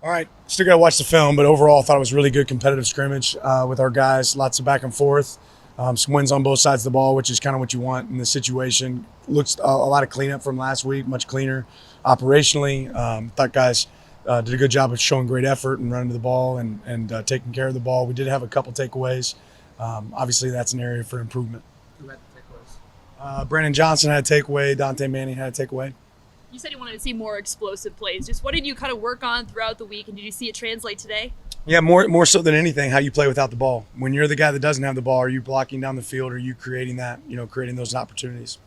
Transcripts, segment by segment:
All right, still got to watch the film, but overall, I thought it was really good competitive scrimmage with our guys. Lots of back and forth, some wins on both sides of the ball, which is kind of what you want in this situation. Looks a lot of cleanup from last week, much cleaner operationally. Thought guys did a good job of showing great effort and running to the ball and taking care of the ball. We did have a couple takeaways. Obviously, that's an area for improvement. Who had the takeaways? Brandon Johnson had a takeaway. Dante Manning had a takeaway. You said you wanted to see more explosive plays. Just what did you kind of work on throughout the week, and did you see it translate today? Yeah, more so than anything, how you play without the ball. When you're the guy that doesn't have the ball, are you blocking down the field? Are you creating that? Creating those opportunities.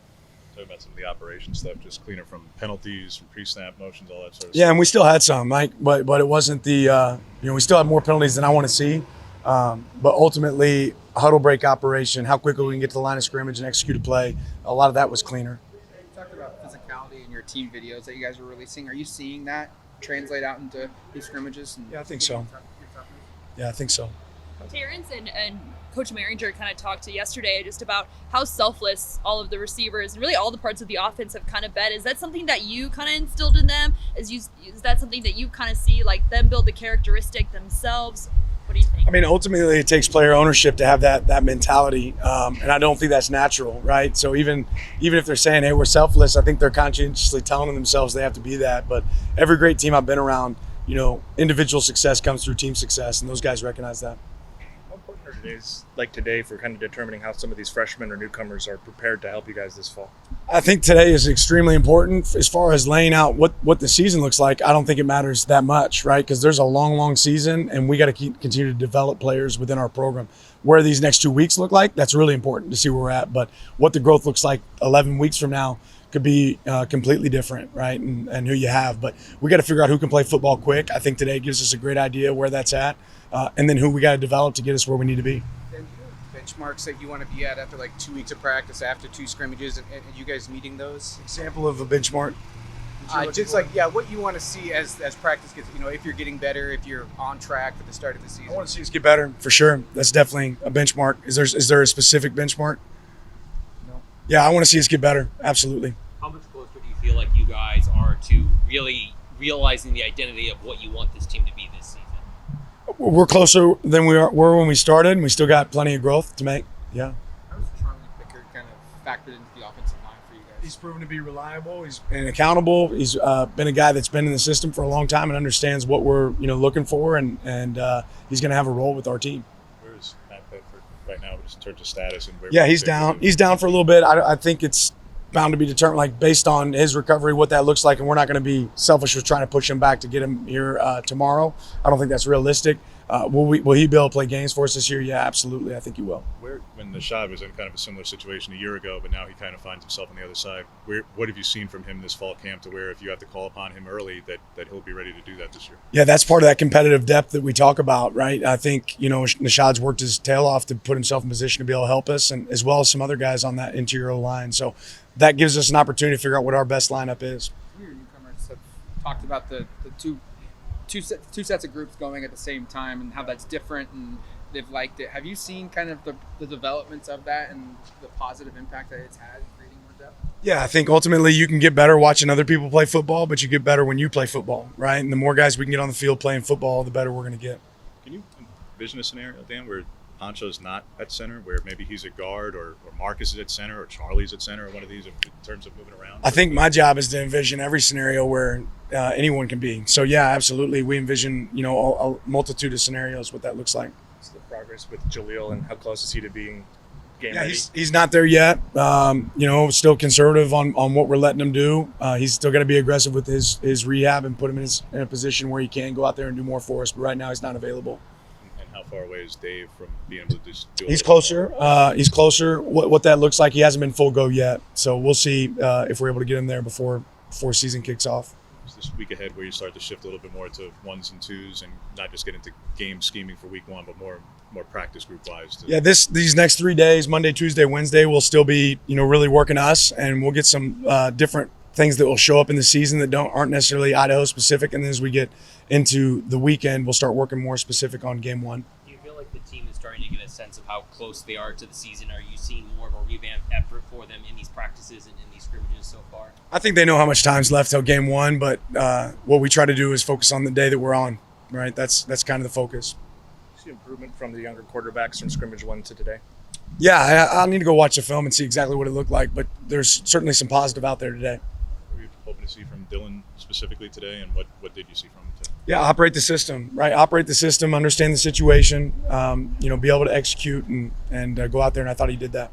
Talking about some of the operation stuff, just cleaner from penalties, from pre-snap motions, all that sort of Yeah, stuff. and we still had some, Mike, but it wasn't the we still had more penalties than I want to see. But ultimately, huddle break operation, how quickly we can get to the line of scrimmage and execute a play, a lot of that was cleaner. You talked about physicality in your team videos that you guys are releasing. Are you seeing that translate out into these scrimmages? Yeah, I think so. Yeah, I think so. Terrence and Coach Maringer kind of talked to yesterday just about how selfless all of the receivers and really all the parts of the offense have kind of been. Is that something that you kind of instilled in them? Is that something that you kind of see, like them build the characteristic themselves? What do you think? I mean, ultimately, it takes player ownership to have that mentality, and I don't think that's natural, right? So even if they're saying, "Hey, we're selfless," I think they're conscientiously telling themselves they have to be that. But every great team I've been around, individual success comes through team success, and those guys recognize that. How important are days like today for kind of determining how some of these freshmen or newcomers are prepared to help you guys this fall? I think today is extremely important as far as laying out what the season looks like. I don't think it matters that much, right? Because there's a long season, and we got to continue to develop players within our program. Where these next 2 weeks look like, that's really important to see where we're at. But what the growth looks like 11 weeks from now could be completely different, right? And who you have. But we got to figure out who can play football quick. I think today gives us a great idea where that's at, and then who we got to develop to get us where we need to be. Benchmarks that you want to be at after like 2 weeks of practice, after 2 scrimmages, and you guys meeting those? Example of a benchmark. Just what you want to see as practice gets, if you're getting better, if you're on track for the start of the season. I want to see us get better for sure. That's definitely a benchmark. Is there a specific benchmark? No. Yeah, I want to see us get better. Absolutely. How much closer do you feel like you guys are to really realizing the identity of what you want this team to be this season? We're closer than we were when we started, and we still got plenty of growth to make. Yeah. How does Charlie Pickard kind of factored into the offensive line for you guys? He's proven to be reliable. He's been accountable. He's been a guy that's been in the system for a long time and understands what we're looking for, and he's going to have a role with our team. Where is Matt Bedford right now, just in terms of status and where? Yeah, he's down. He's down for a little bit. I think it's bound to be determined, like based on his recovery, what that looks like, and we're not going to be selfish with trying to push him back to get him here tomorrow. I don't think that's realistic. Will he be able to play games for us this year? Yeah, absolutely. I think he will. When Nashad was in kind of a similar situation a year ago, but now he kind of finds himself on the other side. What have you seen from him this fall camp to where if you have to call upon him early, that he'll be ready to do that this year? Yeah, that's part of that competitive depth that we talk about, right? I think Nashad's worked his tail off to put himself in position to be able to help us, and as well as some other guys on that interior line. So that gives us an opportunity to figure out what our best lineup is. Your newcomers have talked about the two sets of groups going at the same time and how that's different, and they've liked it. Have you seen kind of the developments of that and the positive impact that it's had in creating more depth? Yeah, I think ultimately you can get better watching other people play football, but you get better when you play football, right? And the more guys we can get on the field playing football, the better we're going to get. Can you envision a scenario, Dan, where Pancho's not at center, where maybe he's a guard, or Marcus is at center, or Charlie's at center, or one of these in terms of moving around? I think my job is to envision every scenario where anyone can be. So yeah, absolutely. We envision, a multitude of scenarios, what that looks like. What's the progress with Jaleel, and how close is he to being game ready? He's not there yet. Still conservative on what we're letting him do. He's still got to be aggressive with his rehab and put him in a position where he can go out there and do more for us. But right now he's not available. And how far away is Dave from being able to just do it? He's closer. He's closer. What that looks like, he hasn't been full go yet. So we'll see if we're able to get him there before season kicks off. Is this week ahead where you start to shift a little bit more to ones and twos and not just get into game scheming for week one, but more practice group wise? Yeah, these next 3 days, Monday, Tuesday, Wednesday, we'll still be really working us, and we'll get some different things that will show up in the season that aren't necessarily Idaho specific. And then as we get into the weekend, we'll start working more specific on game one. Do you feel like the team is starting starting to get a sense of how close they are to the season? Are you seeing more of a revamped effort for them in these practices and in these scrimmages so far? I think they know how much time's left till game one, but what we try to do is focus on the day that we're on, right? That's kind of the focus. See improvement from the younger quarterbacks from scrimmage 1 to today? Yeah, I need to go watch the film and see exactly what it looked like, but there's certainly some positive out there today. What were you hoping to see from Dylan specifically today, and what did you see from him today? Yeah, operate the system, right? Operate the system, understand the situation, be able to execute and go out there, and I thought he did that.